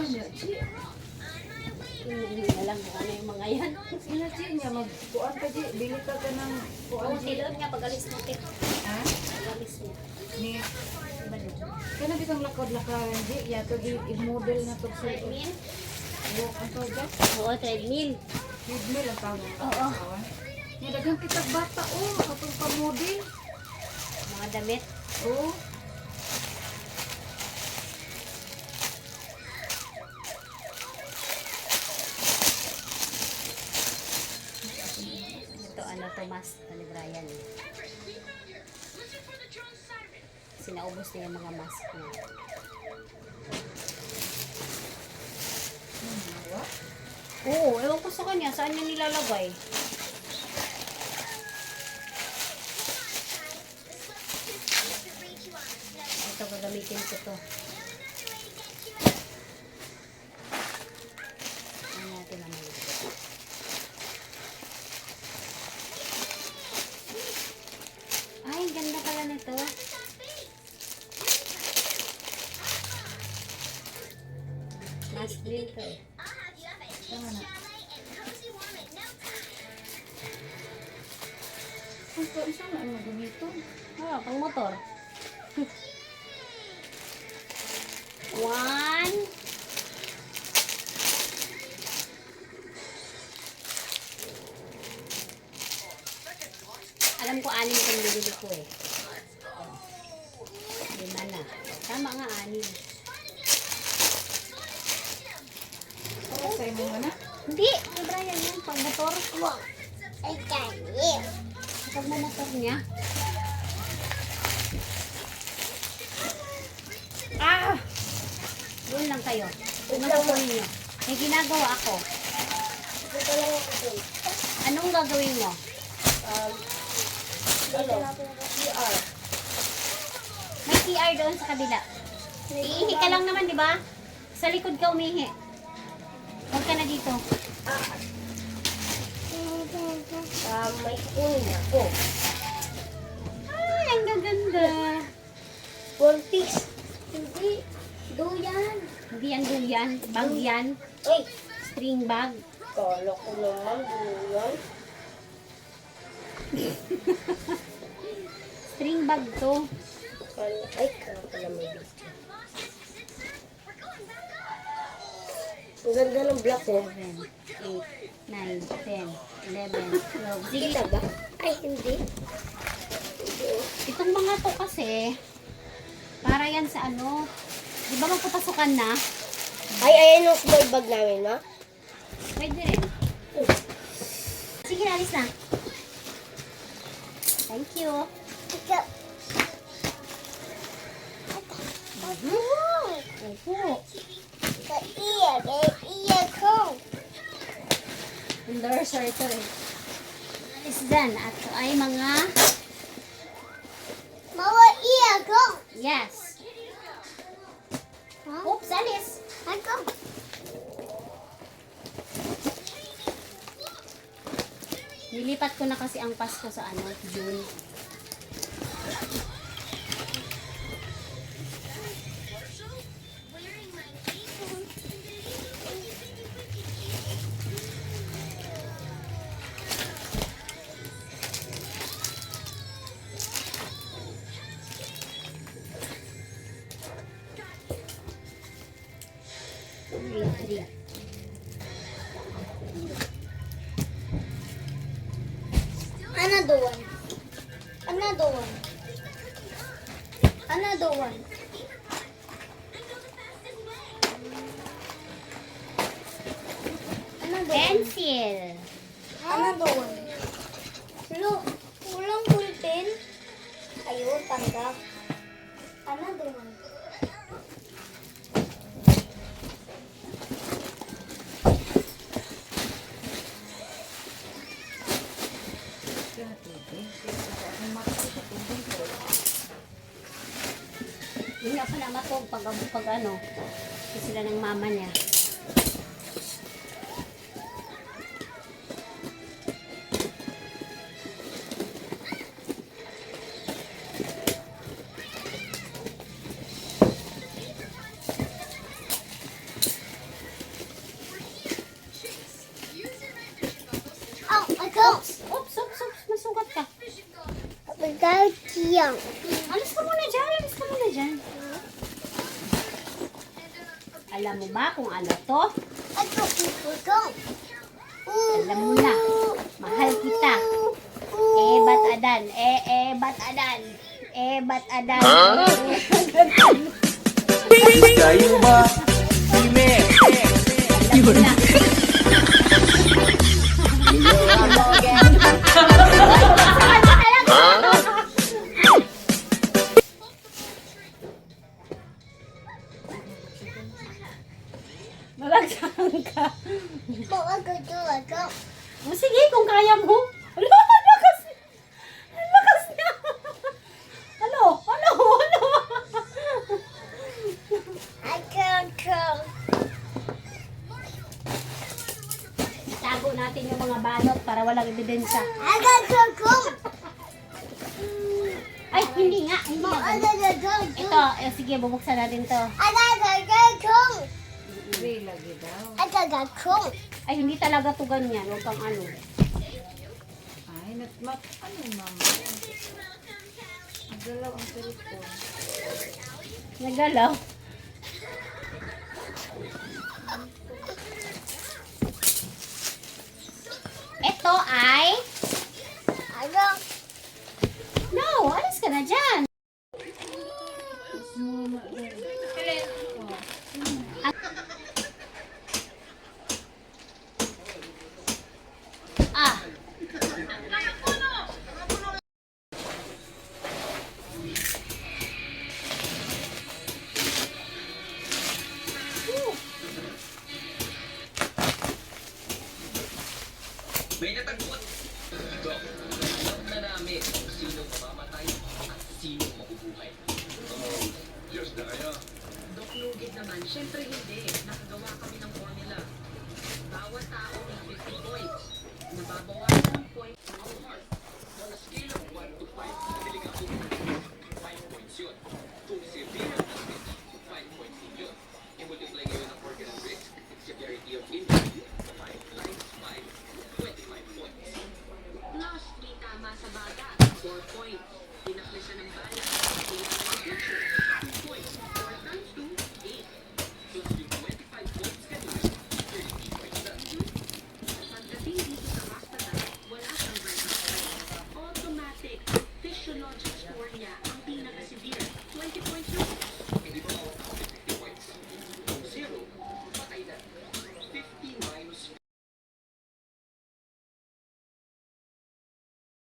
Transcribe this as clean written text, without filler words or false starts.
niya, Chi. Hindi alam kung ano yung mga yan. Sila, Chi niya, magkuhan ka, Chi. Bili ka ka ng kuhan, Oo, Chi. tiloon nga pag-alis mo, Tik. Ha? Pag-alis niya. Ni, Iba din. kaya na bitang lakad-lakaran, Chi. Yato, i-model na to sa Treadmill? walk ang tawag. Oo, treadmill. Treadmill ang tawag. Oo. Niya, dagang kitag bata, oh. Makapag pa-model. Mga damit. Oh. Ito, ano, Tomas Talibrayan. Sinaubos niya yung mga mask niya. Oo, ewan ko sa kanya. Saan niya nilalagay? Ito, gagamitin ko to. Ano natin naman. Ay, ganda pala nito. Mask din to eh. Tama na. Ito, isang na ano ganito. Ah, pang motor. One. Alam ko anim itong bibili ko eh. Lima na. Tama nga, anim. Para sa imo na. Hindi! Kay Brian yan. Pang motor. Ay, kaya. Pag motor niya. Ah! Doon lang kayo. Tumutol niyo. May ginagawa ako. Anong gagawin mo? QR. May CR doon sa kabila. Iihi ka lang naman, di ba? Sa likod ka umihi. Huwag ka na dito. May kunin ako. Ay, ang gaganda. One piece. Hindi. Duyan. Hindi yan duyan. Bag yan. Ay, String bag. kala ko naman duyan. String bag to. Ay, kala pala may video. Ang ganda ng black oh. 7, 8, 9, 10, 11, 12. Sige. Kita ba? Ay, hindi. Itong mga to kasi, para yan sa ano, di ba magpapasukan na? Ay, ayan yung small bag namin, no? Pwede rin. Sige, alis na. Thank you. Ikaw. Opo. Iya ko. Endorser ito eh. Alis dyan. At ito ay mga, Mawa iya ko. yes. Oops, alis. Ako. Nilipat ko na kasi ang Pasko sa ano, June. Three. Another one. Another one. Another one. Another one. Pencil. Another one. Look, kulang bulpen. Ayun, tanggap. Another one. Hindi ako na matog pag ano, kasi sila ng mama niya. dyan. Alis ka muna dyan, alis ka muna dyan. Alam mo ba kung ano to? Ito, puputong. Alam mo na, mahal kita. Ba't adan? Ba't adan? Ba't adan? Kayo ba? Ime! Alam mo na. Malagsahan ka. O sige, kung kaya mo. Alo, lakas niya. Lakas niya. Ano? Itago natin yung mga balot para walang ebidensya. Ay, hindi nga. Hindi nga. Ito, sige, bubuksan natin to. Hindi lagi daw. Ay, hindi talaga to ganyan. Huwag kang ano. Ay, ano mama? Nagalaw ang cellphone. Nagalaw. Ito ay... No, alis ka na dyan. Ah. May natagpuan. Dok, alam na namin kung sino mamamatay at sino mabubuhay. Diyos na kaya. Dok Lugit naman, syempre hindi. Nakagawa kami ng formula. Bawat tao may 50 points. Nababawasan ng points.